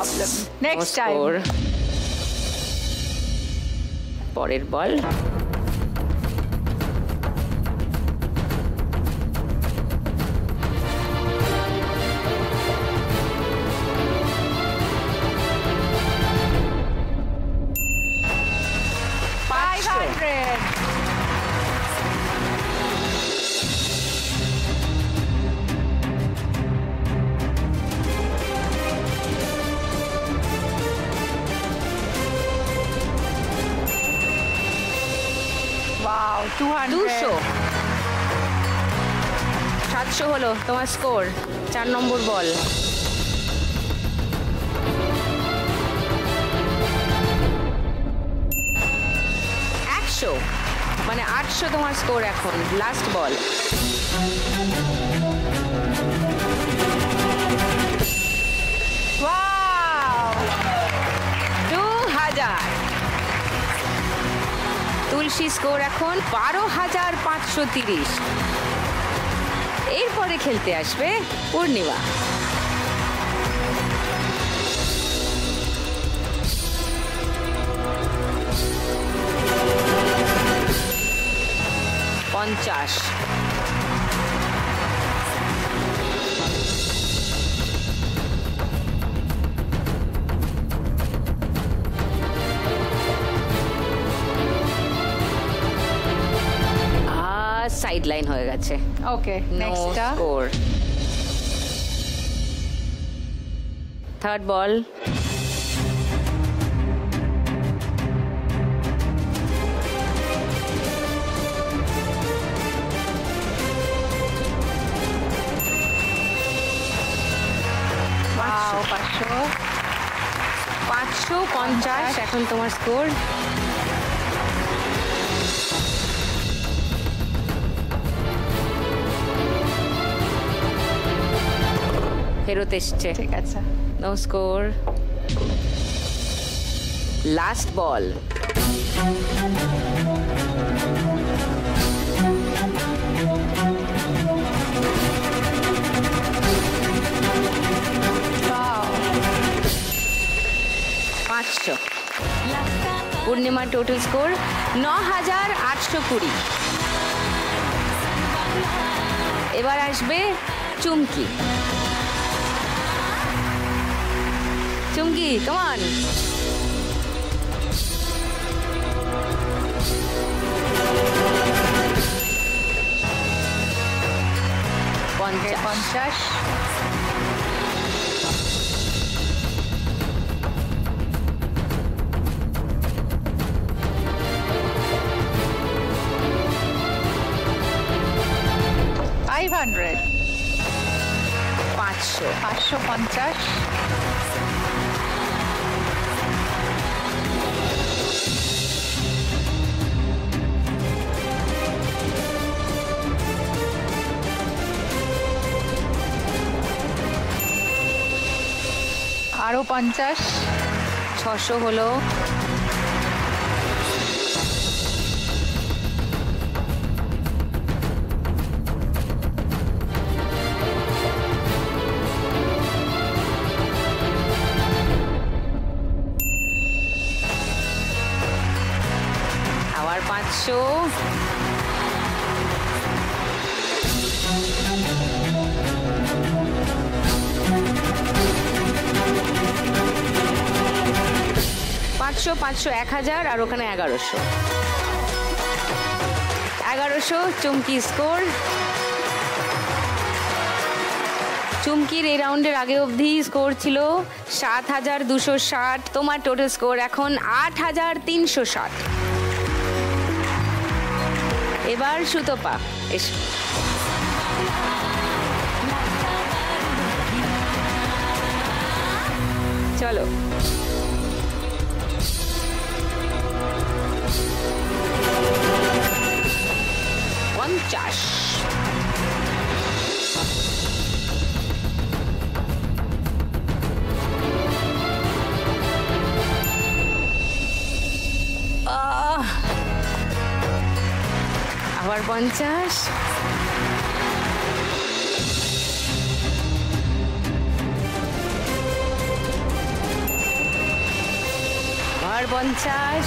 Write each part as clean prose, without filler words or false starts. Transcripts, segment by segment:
Problem, next time. পরের বল। Wow, 200. 700 হলো তোমার স্কোর। 4 নম্বর বল। 100 মানে 800 তোমার স্কোর এখন। লাস্ট বল। Wow! 2000। তুলসী স্কোর এখন 12,530। এরপরে খেলতে আসবে পূর্ণিমা। পঞ্চাশ। সাইড লাইন হয়ে গেছে। Okay, next score. Third ball. Wow, 550 এখন তোমার স্কোর। ফেরত এসছে। ঠিক আছে। No score. Last ball. Purnima total score 9,820। এবার আসবে চুমকি। চুমকি কমান। পঞ্চাশ। $500। 550। আরো 50। 600 হলো। আবার 500। পাঁচশো 1000 আর ওখানে 1100। 1100 চুমকি স্কোর। চুমকির এই রাউন্ডের আগে অবধি স্কোর ছিল 7,260। তোমার টোটাল স্কোর এখন 8,360। এবার সুতপা এসো। চলো। 50। আবার 50। আবার 50,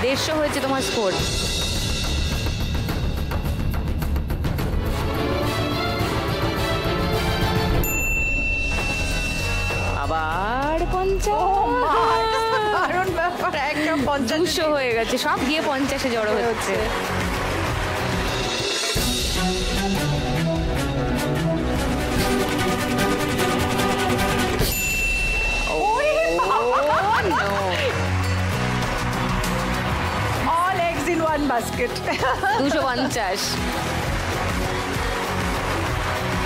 150 হয়েছে তোমার স্কোর। আবার 50, দারুণ ব্যাপার, একদম 200 হয়ে গেছে, সব গিয়ে 50-এ জড়ো হচ্ছে। All eggs in one basket. 250।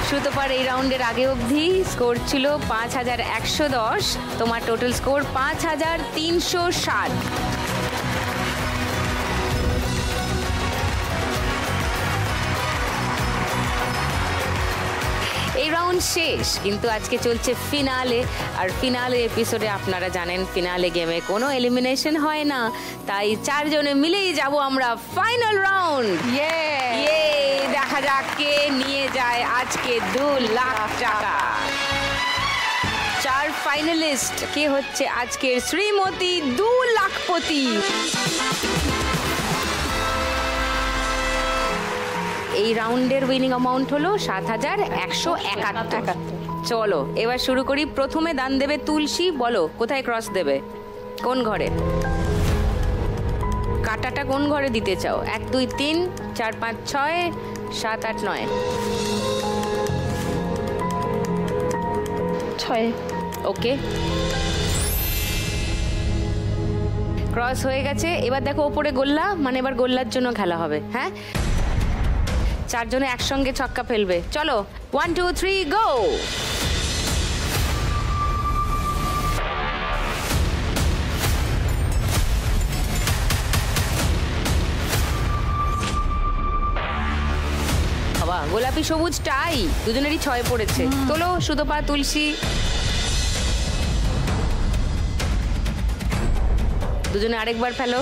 সুতপার এই রাউন্ডের আগে অবধি স্কোর ছিল 5110, তোমার টোটাল স্কোর 5360। এই রাউন্ড শেষ, কিন্তু আজকে চলছে ফিনালে। আর ফিনালে এপিসোডে আপনারা জানেন ফিনালে গেমে কোনো এলিমিনেশন হয় না, তাই 4 জনে মিলেই যাব আমরা ফাইনাল রাউন্ড। দেখা যাক কে নিয়ে যায় আজকে 2 লাখ টাকা। 4 ফাইনালিস্ট, কে হচ্ছে আজকের শ্রীমতী 2 লাখপতি। এই রাউন্ডের উইনিং অ্যামাউন্ট হলো 7171। চলো এবার শুরু করি। প্রথমে দান দেবে তুলসী, বলো কোথায় ক্রস দেবে, কোন ঘরে? কাটাটা কোন ঘরে দিতে চাও? 1 2 3 4 5 6 7 8 9। 6। ওকে, ক্রস হয়ে গেছে। এবার দেখো ওপরে গোল্লা, মানে এবার গোল্লার জন্য খেলা হবে। হ্যাঁ, 4 জনে একসঙ্গে ছক্কা ফেলবে। চলো 1 2 3 গো। বাবা, গোলাপি সবুজ টাই, দুজনেরই 6 পড়েছে। তোলো সুতপা, তুলসী, দুজনে আরেকবার ফেলো।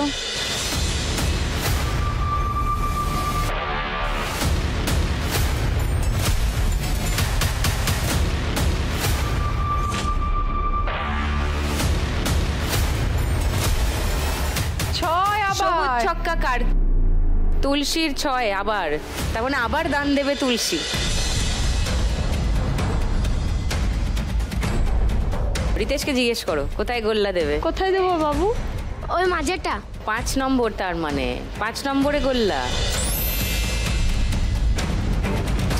সবুজ ছক্কা কার? তুলসীর 6 আবার, তার মানে আবার দান দেবে তুলসী। রিতেশকে জিজ্ঞেস করো কোথায় গোল্লা দেবে। কোথায় দেবো বাবু? ওই মাঝেরটা। 5 নম্বর, তার মানে 5 নম্বরে গোল্লা।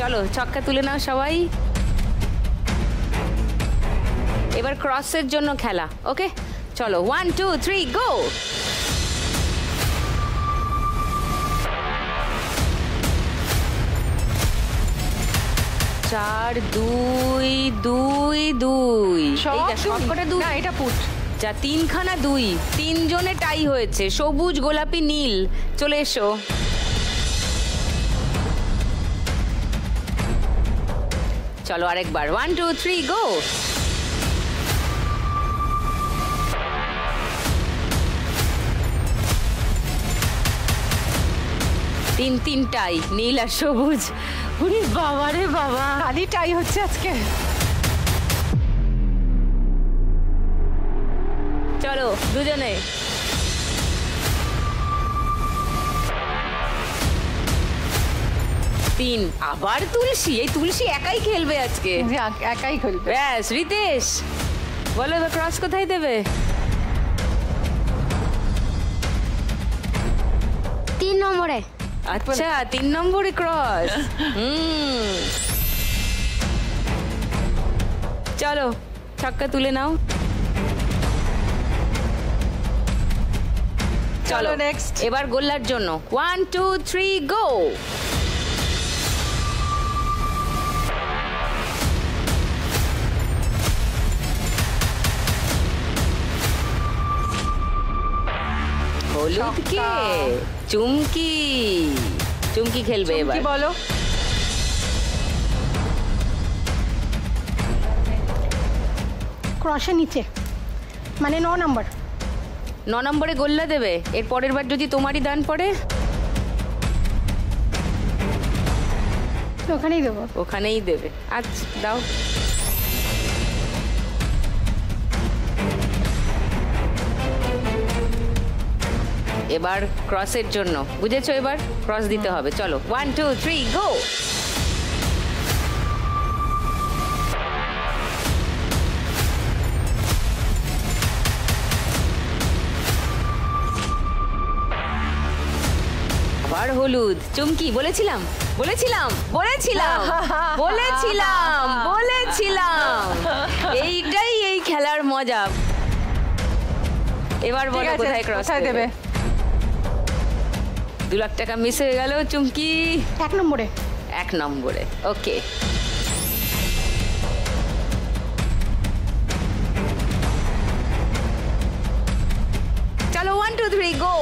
চলো ছক্কা তুলে নাও সবাই। এবার ক্রসের জন্য খেলা। ওকে চলো 1 2 3 গো। 4 2 2 2। এইটা সবকটা 2 না, এটা পুট। যা 3 খানা 2, 3 জনে টাই হয়েছে। সবুজ, গোলাপি, নীল, চলে এসো। চলো আরেকবার 1 2 3 গো। তিন টাই, নীল আর সবুজ। ওরে বাবা রে বাবা, খালি টাই হচ্ছে আজকে। চলো দুজনে। 3 আবার তুলসী। এই তুলসী একাই খেলবে আজকে, একাই খেলবে। ব্যাস, রিতেশ বলো এবার ক্রস কোথায় দেবে? 3 নম্বরে। আচ্ছা 3 নম্বরে ক্রস। চলো ছক্কা তুলে নাও। চলো নেক্সট। এবার গোল্লার জন্য 1 2 3 গো। হলুদ কে? চুমকি। চুমকি খেলবে এবার। কি বলো? ক্রসের নিচে, মানে 9 নম্বর। 9 নম্বরে গোল্লা দেবে। এর পরের বার যদি তোমারই দান পড়ে ওখানেই দেবো। ওখানেই দেবে। আচ্ছা দাও। এবার ক্রসের জন্য বুঝেছো, এবার ক্রস দিতে হবে। চলো 1 2 3 গো। আবার হলুদ। চুমকি বলেছিলাম বলেছিলাম বলেছিলাম বলেছিলাম বলেছিলাম এইটাই এই খেলার মজা। এবার বলো কোথায় ক্রস দেবে? 2 লাখ টাকা মিস হয়ে গেল চুমকি। 1 নম্বরে। 1 নম্বরে, ওকে। চলো 1 2 3 গো।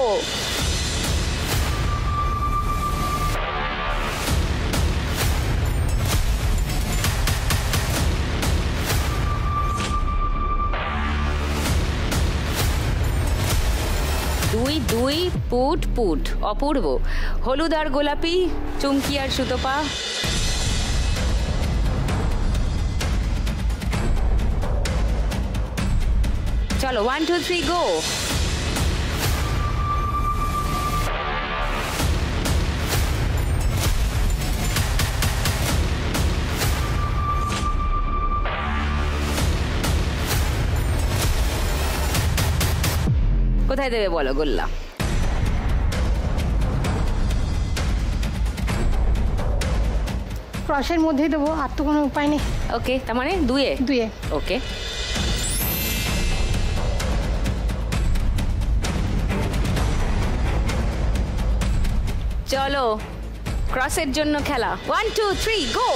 দুই দুই পুট পুট, অপূর্ব। হলুদ আর গোলাপি, চুমকি আর সুতপা। চলো 1 2 3 গো। কোথায় দেবে বলো গোল্লা? ক্রসের মধ্যেই দেবো, আর তো কোনো উপায় নেই। ওকে, তার মানে 2-এ। 2-এ। ওকে, চলো ক্রসের জন্য খেলা। 1 2 3 গো।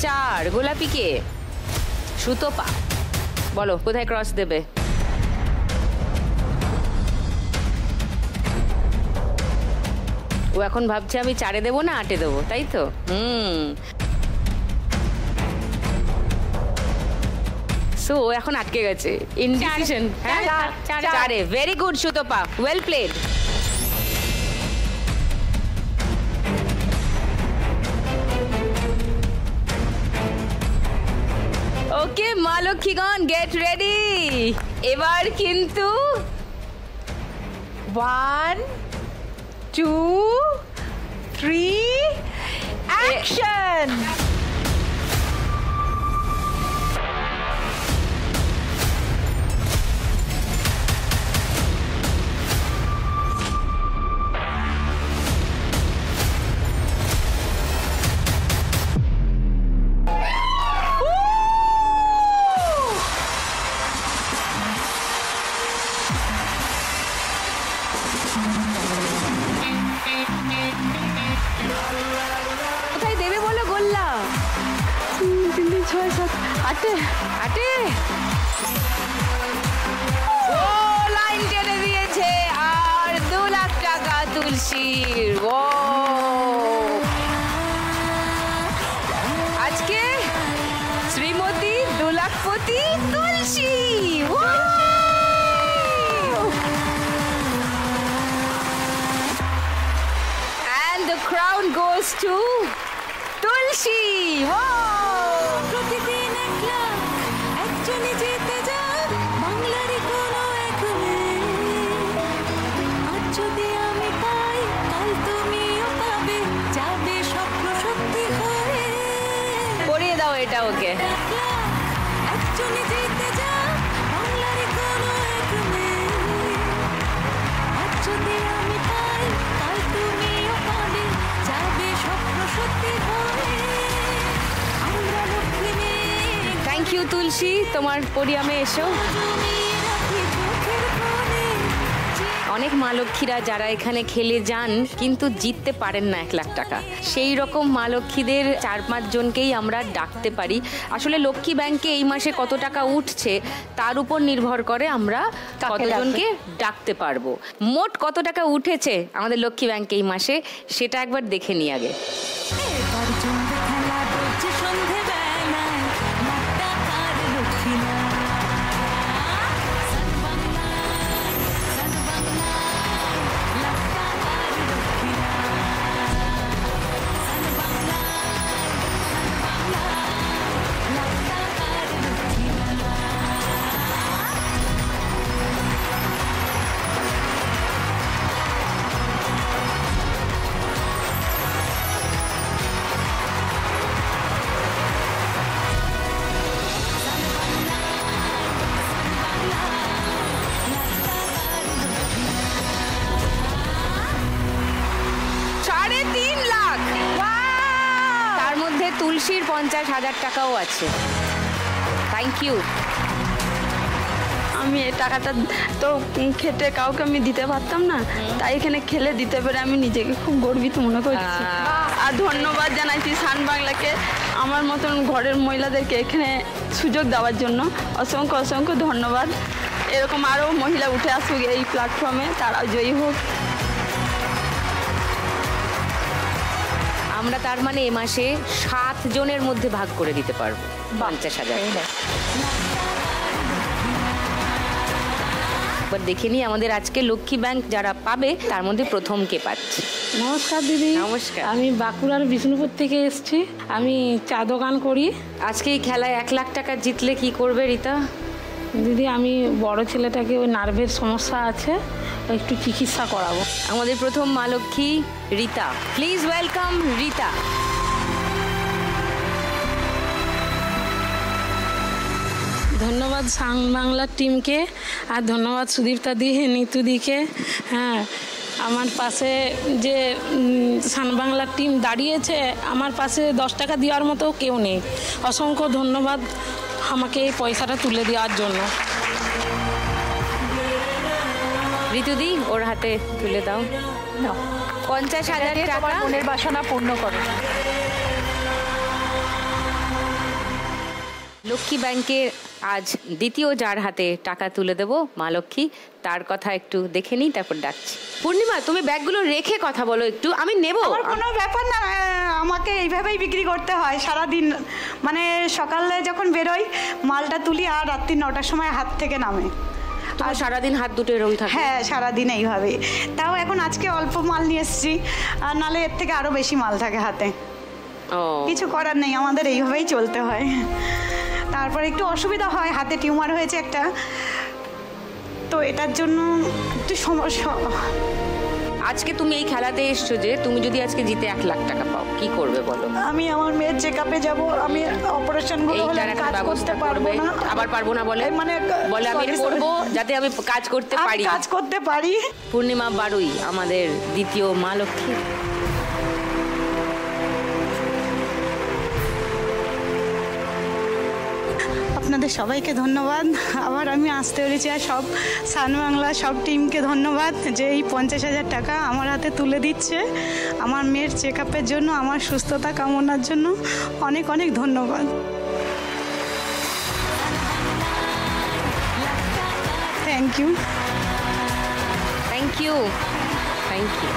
চার, গোলাপিকে। সুতপা বলো কোথায় ক্রস দেবে? ও এখন ভাবছে আমি 4-এ দেবো না 8-এ দেবো, তাই তো? সো ও এখন আটকে গেছে, ইনডিসিশন। হ্যাঁ 4-এ। Very good Sutapa, well played. Okay মা লক্ষ্মীগণ, গেট রেডি। এবার কিন্তু 1 2 3 অ্যাকশন। কোথায় দেবে বলো গোল্লা? 3 3 6 7 8-এ। 8-এ। ও লাইন টেনে দিয়েছে, আর 2 লাখ টাকা তুলসীর। ও আজকে শ্রীমতী 2 লাখপতি তুলসী। And the crown goes to তুলসী। প্রতিদিন 1 লাখ একজনই জিতে যায় বাংলারই কোনো এক মেয়ে। আজ যদি আমি পাই, কাল তুমিও পাবে, যাবে স্বপ্ন সত্যি হয়ে। পরিয়ে দাও এটা ওকে। 1 লাখ একজনই জিতে যায় বাংলারই কোনো এক মেয়ে। আজ যদি আমি পাই, কাল তুমিও পাবে, যাবে স্বপ্ন সত্যি হয়ে। আমরা লক্ষ্মী মেয়ে, থ্যাংক ইউ তুলসী, তোমার পোডিয়ামে এসো। জমিয়ে রাখি চোখের কোণে। অনেক মা লক্ষ্মীরা যারা এখানে খেলে যান কিন্তু জিততে পারেন না 1 লাখ টাকা, সেই রকম মা লক্ষ্মীদের 4-5 জনকেই আমরা ডাকতে পারি। আসলে লক্ষ্মী ব্যাংকে এই মাসে কত টাকা উঠছে তার উপর নির্ভর করে আমরা কতজনকে ডাকতে পারবো। মোট কত টাকা উঠেছে আমাদের লক্ষ্মী ব্যাংকে এই মাসে সেটা একবার দেখে নিই আগে। এবার চলবে খেলা, বলছে সন্ধেবেলায়, লাখ টাকার লক্ষ্মী না। সান বাংলায়, লাখ টাকার লক্ষ্মী না। সান তুলসীর 50,000 টাকাও আছে। Thank you. আমি এই টাকাটা তো খেটে কাউকে আমি দিতে পারতাম না, তাই এখানে খেলে দিতে পেরে আমি নিজেকে খুব গর্বিত মনে করছি। আর ধন্যবাদ জানাইছি সান বাংলাকে আমার মতন ঘরের মহিলাদেরকে এখানে সুযোগ দেওয়ার জন্য। অসংখ্য অসংখ্য ধন্যবাদ। এরকম আরও মহিলা উঠে আসুক এই প্ল্যাটফর্মে, তারাও জয়ী হোক। আমরা তার মানে এ মাসে 7 জনের মধ্যে ভাগ করে দিতে পারবো 50,000। এবার দেখে নিই আমাদের আজকে লক্ষ্মী ব্যাংক যারা পাবে তার মধ্যে প্রথম কে পাচ্ছে। নমস্কার দিদি। নমস্কার। আমি বাঁকুড়ার বিষ্ণুপুর থেকে এসেছি। আমি চা দোকান করি। আজকে এই খেলায় 1 লাখ টাকা জিতলে কি করবে রিতা? দিদি আমি বড় ছেলেটাকে ওই নার্ভের সমস্যা আছে, একটু চিকিৎসা করাবো। আমাদের প্রথম মা লক্ষ্মী রিতা, প্লিজ ওয়েলকাম রিতা। ধন্যবাদ সান বাংলার টিমকে, আর ধন্যবাদ সুদীপ্তা দি, নিতুদিকে। হ্যাঁ, আমার পাশে যে সান বাংলার টিম দাঁড়িয়েছে, আমার পাশে 10 টাকা দেওয়ার মতো কেউ নেই। অসংখ্য ধন্যবাদ আমাকে এই পয়সাটা তুলে দেওয়ার জন্য। ঋতুদি ওর হাতে তুলে দাও। 50,000 টাকা মনের বাসনা পূর্ণ করো। লক্ষ্মী ব্যাংকের আজ দ্বিতীয় যার হাতে টাকা তুলে দেবো মা লক্ষ্মী, তার কথা একটু দেখে নিই, তারপর ডাকছি। পূর্ণিমা, তুমি ব্যাগগুলো রেখে কথা বলো একটু, আমি নেব। আমার কোনো ব্যাপার না, আমাকে এইভাবেই বিক্রি করতে হয় সারাদিন। মানে সকালে যখন বেরোই মালটা তুলি আর রাত্রি 9টার সময় হাত থেকে নামে। তোমার সারাদিন হাত দুটো এরকম থাকে? হ্যাঁ, সারাদিন এইভাবে। তাও এখন আজকে অল্প মাল নিয়ে এসেছি, আর নালে এর থেকে আরও বেশি মাল থাকে হাতে। কিছু করার নেই, আমাদের এইভাবেই চলতে হয়। তারপর একটু অসুবিধা হয়, হাতে টিউমার হয়েছে একটা, তো এটার জন্য একটু সমস্যা। আজকে তুমি এই খেলাতে এসছো যে, তুমি যদি আজকে জিতে 1 লাখ টাকা পাও, কি করবে বলো? আমি আমার মেয়ের চেকআপে যাব। আমি অপারেশন গুলো হলে কাজ করতে পারবো না। আবার পারবো না বলে? মানে বলে আমি করব যাতে আমি কাজ করতে পারি। কাজ করতে পারি। পূর্ণিমা বারুই আমাদের দ্বিতীয় মা লক্ষ্মী। আপনাদের সবাইকে ধন্যবাদ। আবার আমি আসতে পেরেছি, আর সব সান বাংলা সব টিমকে ধন্যবাদ যে এই 50,000 টাকা আমার হাতে তুলে দিচ্ছে আমার মেয়ের চেকআপের জন্য, আমার সুস্থতা কামনার জন্য। অনেক অনেক ধন্যবাদ। Thank you. Thank you, thank you.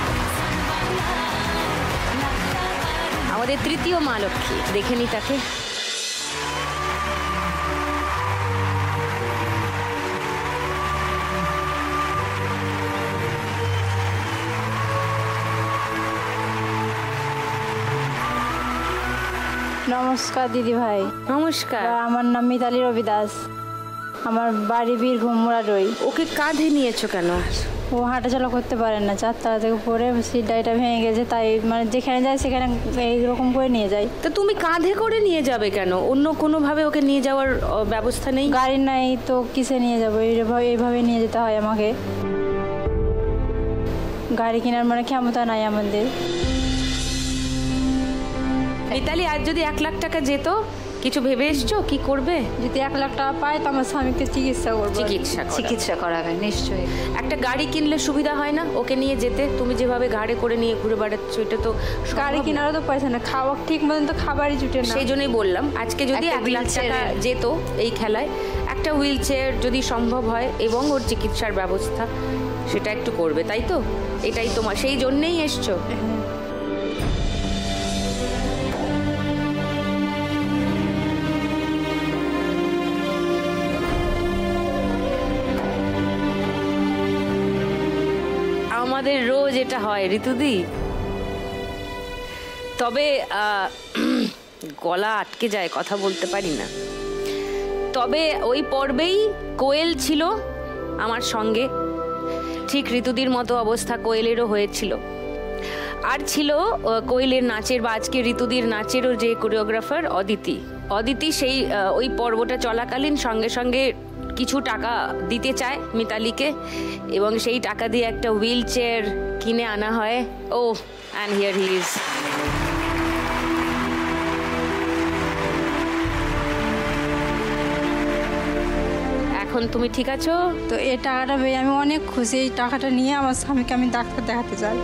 আমাদের তৃতীয় মা লক্ষ্মী, দেখে নি তাকে। নমস্কার দিদি ভাই। নমস্কার। আমার নাম মিতালি রবি দাস, আমার বাড়ি বীরভূম মুরারই। ওকে কাঁধে নিয়েছো কেন? ও হাঁটাচলা করতে পারে না, 4 তলা থেকে পড়ে সিট ডাইটা ভেঙে গেছে, তাই মানে যেখানে যায় সেখানে এইরকম করে নিয়ে যায়। তো তুমি কাঁধে করে নিয়ে যাবে কেন? অন্য কোনোভাবে ওকে নিয়ে যাওয়ার ব্যবস্থা নেই? গাড়ি নাই তো কিসে নিয়ে যাবো, এইভাবে নিয়ে যেতে হয় আমাকে। গাড়ি কেনার মানে ক্ষমতা নাই আমাদের। মিতালি, আজ যদি 1 লাখ টাকা যেত, কিছু ভেবে এসছো কি করবে? যদি 1 লাখ টাকা পাই তো আমার স্বামীকে চিকিৎসা করবো। চিকিৎসা করাবে নিশ্চয়ই। একটা গাড়ি কিনলে সুবিধা হয় না ওকে নিয়ে যেতে? তুমি যেভাবে গাড়ি করে নিয়ে ঘুরে বেড়াচ্ছ, এটা তো গাড়ি কেনারও তো পয়সা না, খাওয়া ঠিক মতন তো খাবারই জুটে না। সেই জন্যই বললাম আজকে যদি 1 লাখ টাকা যেত এই খেলায়, একটা হুইল চেয়ার যদি সম্ভব হয় এবং ওর চিকিৎসার ব্যবস্থা, সেটা একটু করবে, তাই তো? এটাই তোমার, সেই জন্যেই এসছো। আমাদের রোজ এটা হয় ঋতুদি, তবে গলা আটকে যায়, কথা বলতে পারি না। তবে ওই পর্বেই কোয়েল ছিল আমার সঙ্গে, ঠিক ঋতুদির মতো অবস্থা কোয়েলেরও হয়েছিল। আর ছিল কোয়েলের নাচের বা আজকে ঋতুদির নাচেরও যে কোরিওগ্রাফার অদিতি, সেই ওই পর্বটা চলাকালীন সঙ্গে সঙ্গে কিছু টাকা দিতে চায় মিতালিকে, এবং সেই টাকা দিয়ে একটা হুইল চেয়ার কিনে আনা হয়। ও অ্যান্ড হিয়ার হি ইজ। এখন তুমি ঠিক আছো? তো এই টাকাটা পেয়ে আমি অনেক খুশি। এই টাকাটা নিয়ে আমার স্বামীকে আমি ডাক্তার দেখাতে চাই।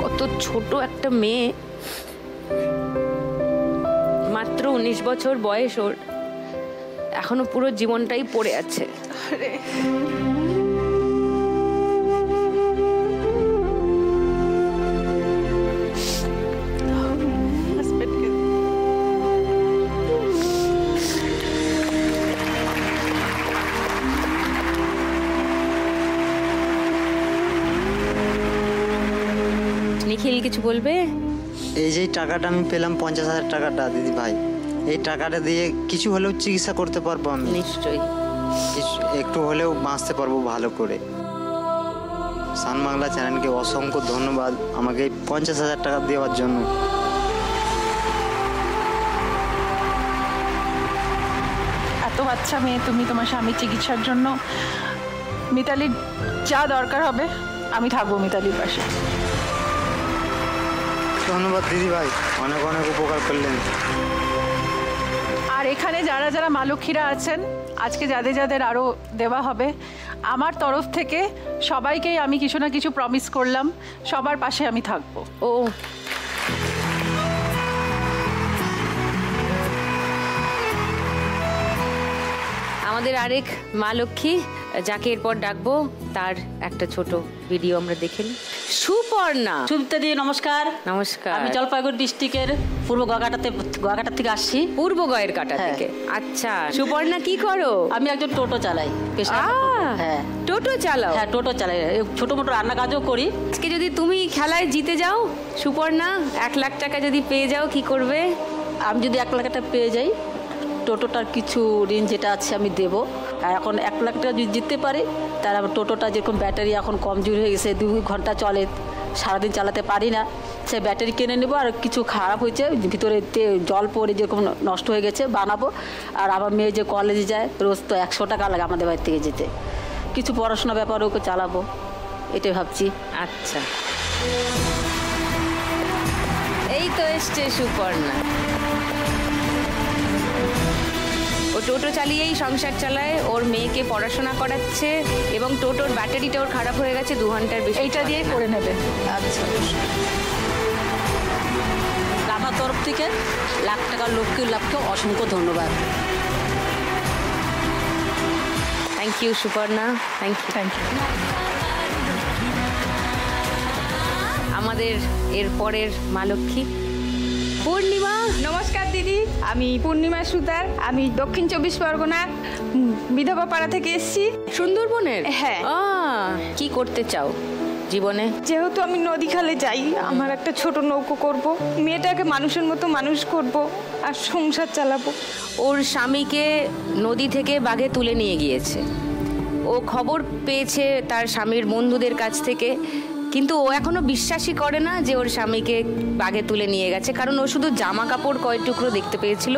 কত ছোট একটা মেয়ে, মাত্র 19 বছর বয়স ওর, এখনো পুরো জীবনটাই পড়ে আছে। নিখিল কিছু বলবে? এই যে টাকাটা আমি পেলাম 50,000 টাকাটা দিদি ভাই, এই টাকাটা দিয়ে কিছু হলেও চিকিৎসা করতে পারবো আমি। নিশ্চয়ই একটু হলেও বাঁচতে পারবো ভালো করে। সান বাংলা চ্যানেলকে অসংখ্য ধন্যবাদ আমাকে এই 50,000 টাকা দেওয়ার জন্য। এত বাচ্চা মেয়ে তুমি, তোমার স্বামীর চিকিৎসার জন্য মিতালির যা দরকার হবে আমি থাকবো মিতালির পাশে। ধন্যবাদ দিদি ভাই, অনেক অনেক উপকার করলেন। আর এখানে যারা যারা মা লক্ষ্মীরা আছেন, আজকে যাদের যাদের আরও দেওয়া হবে, আমার তরফ থেকে সবাইকেই আমি কিছু না কিছু প্রমিস করলাম, সবার পাশে আমি থাকবো। ও আমাদের আরেক মা লক্ষ্মী, যাকে এরপর ডাকবো, তার একটা ছোট ভিডিও আমরা দেখে নিই। সুপর্ণা। সুমিত্রা দি নমস্কার। নমস্কার। আমি জলপাইগুড়ি ডিস্ট্রিক্টের পূর্ব গোয়াঘাটা থেকে আসছি। পূর্ব গয়ের কাটা থেকে। আচ্ছা সুপর্ণা, কি করো? আমি একজন টোটো চালাই। হ্যাঁ টোটো চালাও? হ্যাঁ টোটো চালাই, ছোট মোটো রান্না কাজও করি। আজকে যদি তুমি খেলায় জিতে যাও সুপর্ণা, 1 লাখ টাকা যদি পেয়ে যাও, কি করবে? আমি যদি 1 লাখ টাকা পেয়ে যাই, টোটোটার কিছু ঋণ যেটা আছে আমি দেবো। আর এখন 1 লাখ টাকা যদি জিততে পারি, তাহলে আমার টোটোটা যেরকম ব্যাটারি এখন কমজোরি হয়ে গেছে, 2 ঘন্টা চলে, সারাদিন চালাতে পারি না, সে ব্যাটারি কিনে নেবো। আর কিছু খারাপ হয়েছে, ভিতরে জল পড়ে যেরকম নষ্ট হয়ে গেছে বানাবো। আর আমার মেয়ে যে কলেজে যায়, রোজ তো 100 টাকা লাগে আমাদের বাড়ি থেকে যেতে, কিছু পড়াশোনা ব্যাপারে ওকে চালাবো, এটাই ভাবছি। আচ্ছা, এই তো এসছে সুপর্ণা। ও টোটো চালিয়েই সংসার চালায়, ওর মেয়েকে পড়াশোনা করাচ্ছে, এবং টোটোর ব্যাটারিটা ওর খারাপ হয়ে গেছে 2 ঘন্টার বেশি। এইটা দিয়ে করে নেবে। আচ্ছা, আমার তরফ থেকে 1 লাখ টাকার লক্ষ্মীর লাভকে অসংখ্য ধন্যবাদ। Thank you Suparna, thank you. Thank you. আমাদের এরপরের মা লক্ষ্মী পূর্ণিমা। নমস্কার দিদি, আমি পূর্ণিমা সুতার। আমি দক্ষিণ 24 পরগনা বিধবা পাড়া থেকে এসেছি। সুন্দরবনের? হ্যাঁ। কি করতে চাও জীবনে? যেহেতু আমি নদী খালে যাই, আমার একটা ছোট নৌকো করব, মেয়েটাকে মানুষের মতো মানুষ করব, আর সংসার চালাবো। ওর স্বামীকে নদী থেকে বাঘে তুলে নিয়ে গিয়েছে। ও খবর পেয়েছে তার স্বামীর বন্ধুদের কাছ থেকে, কিন্তু ও এখনো বিশ্বাসই করে না যে ওর স্বামীকে বাঘে তুলে নিয়ে গেছে, কারণ ও শুধু জামা কাপড় কয় টুকরো দেখতে পেয়েছিল,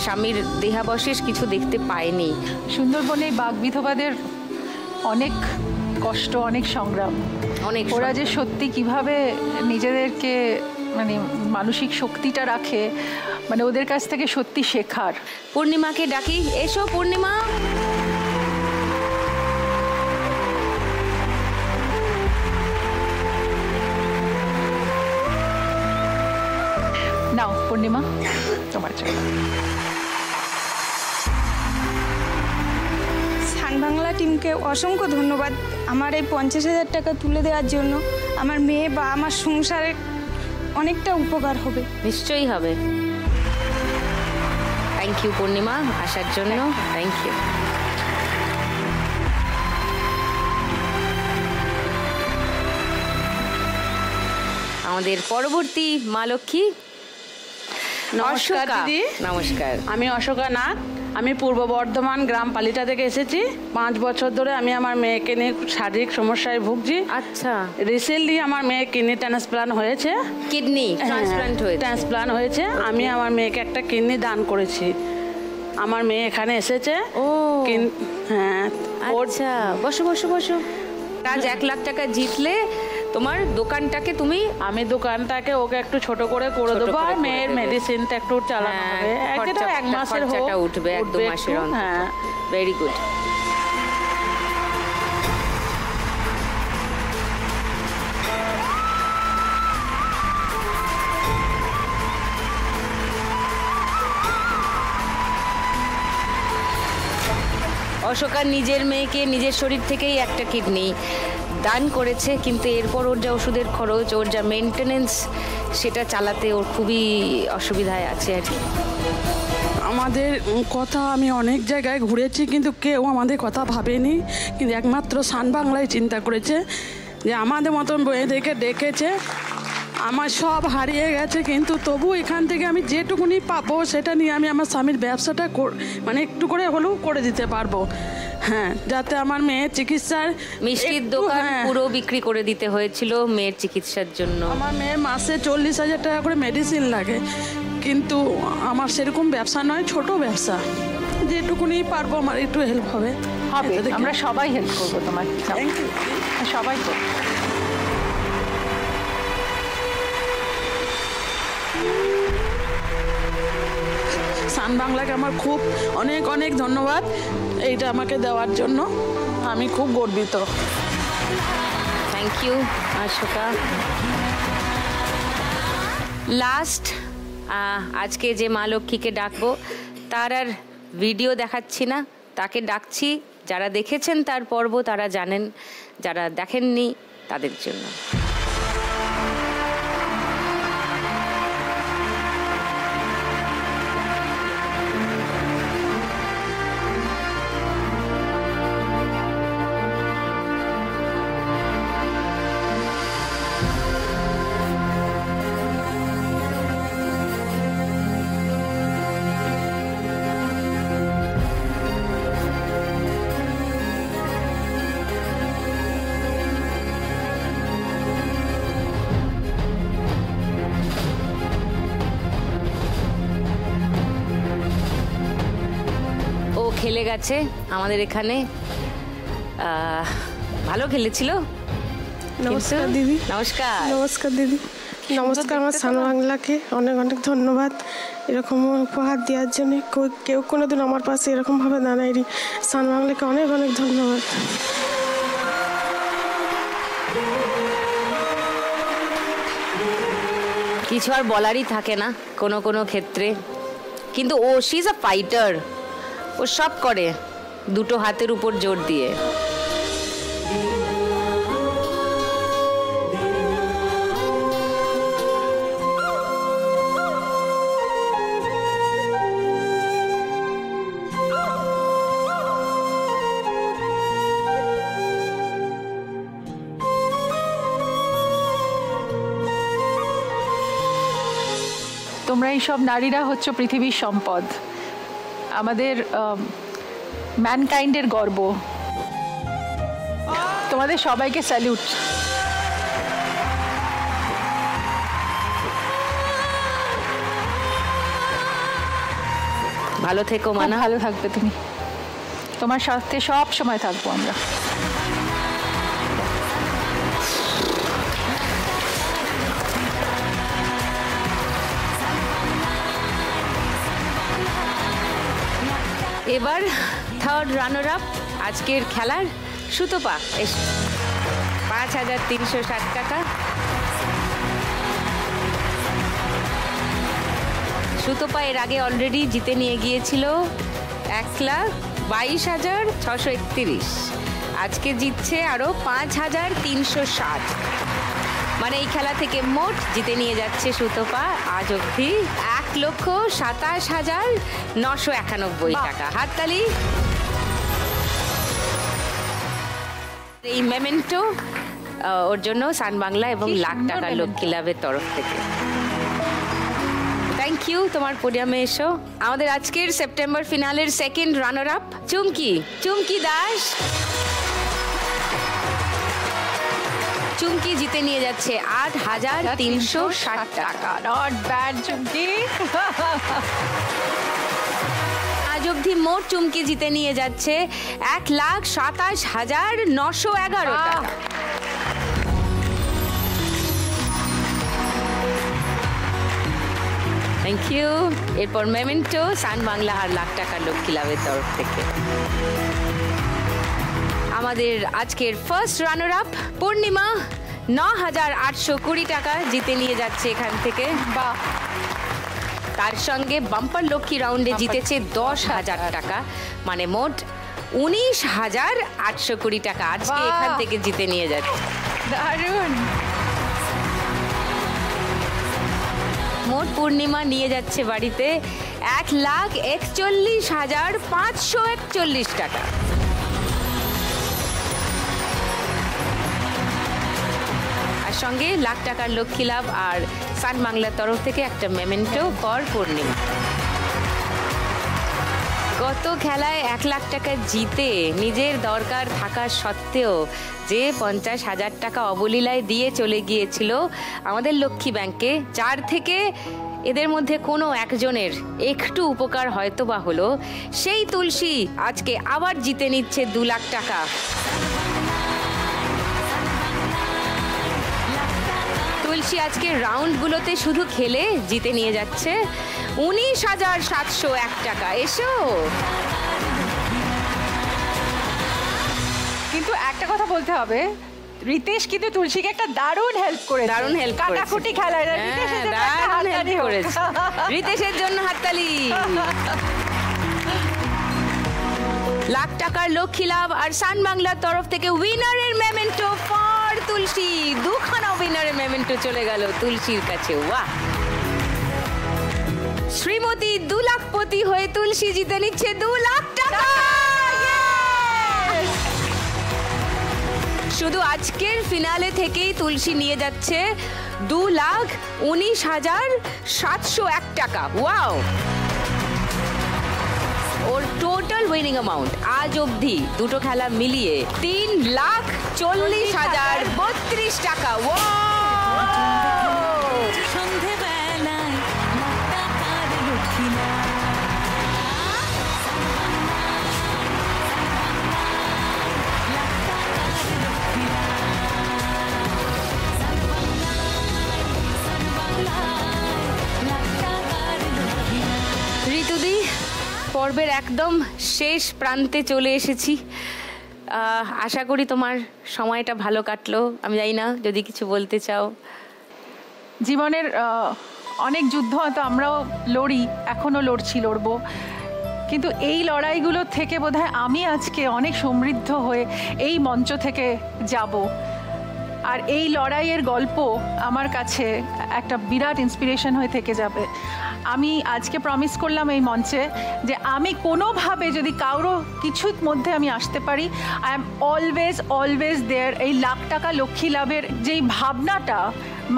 স্বামীর দেহাবশেষ কিছু দেখতে পায়নি। সুন্দরবনে বাঘ বিধবাদের অনেক কষ্ট, অনেক সংগ্রাম, অনেক। ওরা যে সত্যি কিভাবে নিজেদেরকে মানে মানসিক শক্তিটা রাখে, মানে ওদের কাছ থেকে সত্যি শেখার। পূর্ণিমাকে ডাকি, এসো পূর্ণিমা। নাও পূর্ণিমা, তোমার জন্য। সান বাংলা টিমকে অসংখ্য ধন্যবাদ আমার এই 50,000 টাকা তুলে দেওয়ার জন্য। আমার মেয়ে বা আমার সংসারে অনেকটা উপকার হবে। নিশ্চয়ই হবে। থ্যাংক ইউ পূর্ণিমা আসার জন্য, থ্যাংক ইউ। আমাদের পরবর্তী মা লক্ষ্মী নমস্কার দিদি। নমস্কার। আমি অশোকা নাথ, আমি পূর্ব বর্ধমান গ্রাম পালিটা থেকে এসেছি। 5 বছর ধরে আমি আমার মেয়েকে নিয়ে শারীরিক সমস্যায় ভুগছি। আচ্ছা, রিসেন্টলি আমার মেয়ের কিডনি ট্রান্সপ্লান্ট হয়েছে। কিডনি ট্রান্সপ্লান্ট হয়েছে? ট্রান্সপ্লান্ট হয়েছে। আমি আমার মেয়েকে একটা কিডনি দান করেছি। আমার মেয়ে এখানে এসেছে। ও হ্যাঁ, আচ্ছা, বসো বসো বসো। আজ 1 লাখ টাকা জিতলে তোমার দোকানটাকে আমি দোকানটাকে ওকে একটু ছোট করে দেবো, আর মেয়ের মেডিসিনটা একটু চালানো হবে। এক মাসের খরচাটা উঠবে, 1-2 মাসের অন্তত। হ্যাঁ, ভেরি গুড। অশোকা নিজের মেয়েকে নিজের শরীর থেকেই একটা কিডনি দান করেছে, কিন্তু এরপর ওর যা ওষুধের খরচ, ওর যা মেনটেনেন্স, সেটা চালাতে ওর খুবই অসুবিধায় আছে আর কি। আমাদের কথা আমি অনেক জায়গায় ঘুরেছি, কিন্তু কেউ আমাদের কথা ভাবেনি, কিন্তু একমাত্র সান বাংলায় চিন্তা করেছে যে আমাদের মতন মেয়েদেরকে ডেকেছে। আমার সব হারিয়ে গেছে, কিন্তু তবু এখান থেকে আমি যেটুকুনি পাবো সেটা নিয়ে আমি আমার স্বামীর ব্যবসাটা মানে একটু করে হলেও করে দিতে পারবো। হ্যাঁ, যাতে আমার মেয়ের চিকিৎসার মিষ্টির দোকান পুরো বিক্রি করে দিতে হয়েছিল মেয়ের চিকিৎসার জন্য। আমার মেয়ের মাসে 40,000 টাকা করে মেডিসিন লাগে, কিন্তু আমার সেরকম ব্যবসা নয়, ছোট ব্যবসা। যেটুকুনি পারবো আমার একটু হেল্প হবে। আমরা সবাই হেল্প করবো তোমার, সবাই করবো। সান বাংলাকে আমার খুব অনেক অনেক ধন্যবাদ এইটা আমাকে দেওয়ার জন্য, আমি খুব গর্বিত। Thank you Ashoka. লাস্ট আজকে যে মা লক্ষ্মীকে ডাকবো তার আর ভিডিও দেখাচ্ছি না, তাকে ডাকছি। যারা দেখেছেন তার পর্ব তারা জানেন, যারা দেখেননি তাদের জন্য। খেলে গেছে আমাদের এখানে, ভালো খেলেছিল। নমস্কার দিদি। নমস্কার। নমস্কার দিদি। নমস্কার। আমার সান বাংলাকে অনেক অনেক ধন্যবাদ এরকম উপহার দেওয়ার জন্য। কেউ কোনোদিন আমার পাশে এরকমভাবে দাঁড়ায়নি। সান বাংলাকে অনেক অনেক ধন্যবাদ। কিছু আর বলারই থাকে না কোনো কোনো ক্ষেত্রে, কিন্তু ও শি ইজ আ ফাইটার। ও সব করে দুটো হাতের উপর জোর দিয়ে। তোমরা এইসব নারীরা হচ্ছে পৃথিবীর সম্পদ, আমাদের ম্যানকাইন্ডের গর্ব। তোমাদের সবাইকে স্যালিউট। ভালো থেকো মানা। ভালো থাকবে তুমি, তোমার সাথে সব সময় থাকবো আমরা। এবার থার্ড রানার আপ আজকের খেলার সুতপা 5,360 টাকা। সুতপা এর আগে অলরেডি জিতে নিয়ে গিয়েছিল 1,22,631। আজকে জিতছে আরো 5,360। মানে এই খেলা থেকে মোট জিতে নিয়ে যাচ্ছে সুতপা আজ অবধি 1,27,991 টাকা। হাততালি। এই মেমেন্টো ওর জন্য সান বাংলা এবং লাখ টাকা লক্ষ্মী লাভের তরফ থেকে। Thank you. তোমার পোডিয়ামে এসো। আমাদের আজকের সেপ্টেম্বর ফিনালের second runner up Chumki Das. Chumki জিতে নিয়ে যাচ্ছে 8,360 টাকা। Not bad Chumki. আজ অবধি মোট চুমকি জিতে নিয়ে যাচ্ছে 1,27,911 টাকা। Thank you. এরপর মেমেন্টো সান বাংলা আর লাখ টাকার লক্ষ্মী লাভের তরফ থেকে। আমাদের আজকের ফার্স্ট রানার আপ পূর্ণিমা 9,820 টাকা জিতে নিয়ে যাচ্ছে এখান থেকে। বা তার সঙ্গে বাম্পার লক্ষ্মী রাউন্ডে জিতেছে 10,000 টাকা, মানে মোট 19,820 টাকা আজকে এখান থেকে জিতে নিয়ে যাচ্ছে। দারুণ। মোট পূর্ণিমা নিয়ে যাচ্ছে বাড়িতে 1,41,541 টাকা। আর সঙ্গে লাখ টাকার লক্ষ্মী লাভ আর সান বাংলার তরফ থেকে একটা মেমেন্টো ফর পূর্ণিমা। গত খেলায় 1 লাখ টাকা জিতে নিজের দরকার থাকা সত্ত্বেও যে 50,000 টাকা অবলীলায় দিয়ে চলে গিয়েছিল আমাদের লক্ষ্মী ব্যাংকে, যার থেকে এদের মধ্যে কোনো একজনের একটু উপকার হয়তো বা হলো, সেই তুলসী আজকে আবার জিতে নিচ্ছে 2 লাখ টাকা। তুলসী আজকে রাউন্ডগুলোতে শুধু খেলে জিতে নিয়ে যাচ্ছে 19,701 টাকা। এসো। কিন্তু একটা কথা বলতে হবে, রিতেশ কিন্তু তুলসীকে একটা দারুণ হেল্প করে, দারুণ হেল্প করেছে, কাটাকুটি খেলায় দারুণ হেল্প করেছে। রিতেশের জন্য হাততালি। লাখ টাকার লক্ষ্মী লাভ আর সান বাংলার তরফ থেকে উইনারের মেমেন্টো ফর তুলসী। 2খানা উইনারের মেমেন্টো চলে গেল তুলসীর কাছে। ওয়াহ। শ্রীমতী 2 লাখপতি হয়ে তুলসী জিতে নিচ্ছে 2 লাখ টাকা। শুধু আজকের ফিনালে থেকেই তুলসী নিয়ে যাচ্ছে 2,19,701 টাকা। ওয়াও। ওর টোটাল উইনিং অ্যামাউন্ট আজ অবধি দুটো খেলা মিলিয়ে 3,40,032 টাকা। সন্ধেবেলায় লাখ টাকার লক্ষ্মী লাভ। ঋতুদি, পর্বের একদম শেষ প্রান্তে চলে এসেছি। আশা করি তোমার সময়টা ভালো কাটলো। আমি জানি না যদি কিছু বলতে চাও। জীবনের অনেক যুদ্ধ হয়তো আমরাও লড়ি, এখনও লড়বো, কিন্তু এই লড়াইগুলো থেকে বোধহয় আমি আজকে অনেক সমৃদ্ধ হয়ে এই মঞ্চ থেকে যাব। আর এই লড়াইয়ের গল্প আমার কাছে একটা বিরাট ইন্সপিরেশন হয়ে থেকে যাবে। আমি আজকে প্রমিস করলাম এই মঞ্চে যে আমি কোনোভাবে যদি কারো কিছুর মধ্যে আমি আসতে পারি, আই এম অলওয়েজ দেয়ার। এই লাখ টাকা লক্ষ্মী লাভের যেই ভাবনাটা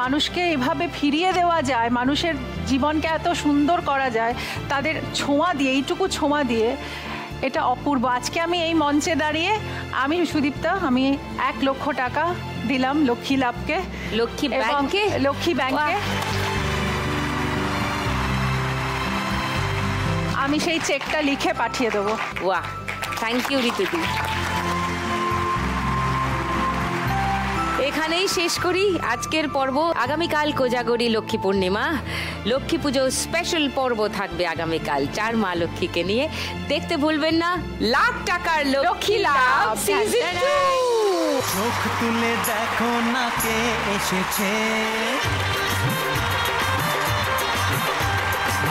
মানুষকে এভাবে ফিরিয়ে দেওয়া যায়, মানুষের জীবনকে এত সুন্দর করা যায় তাদের ছোঁয়া দিয়ে, এইটুকু ছোঁয়া দিয়ে, এটা অপূর্ব। আজকে আমি এই মঞ্চে দাঁড়িয়ে আমি সুদীপ্তা, আমি 1 লক্ষ টাকা দিলাম লক্ষ্মী লাভকে, লক্ষ্মী ব্যাংকে। আমি সেই চেকটা লিখে পাঠিয়ে দেবো। ওয়াহ, থ্যাংক ইউ ঋতুদি। এখানেই শেষ করি আজকের পর্ব। আগামীকাল কোজাগরী লক্ষ্মী পূর্ণিমা, লক্ষ্মী পুজো স্পেশাল পর্ব থাকবে আগামীকাল 4 মা লক্ষ্মীকে নিয়ে। দেখতে ভুলবেন না লাখ টাকার লক্ষ্মী লাভ সিজন 2। চোখ তুলে দেখো না কে এসেছে,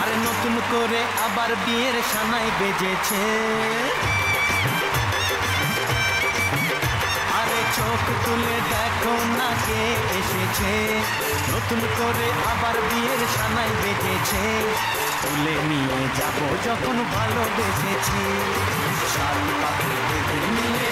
আরে নতুন করে আবার বিয়ের সানাই বেজেছে। আরে চোখ তুলে দেখো না কে এসেছে, নতুন করে আবার বিয়ের সানাই বেজেছে। তুলে নিয়ে যাব যখন ভালোবেসেছি, শাল পাখি বেঁধে নিয়ে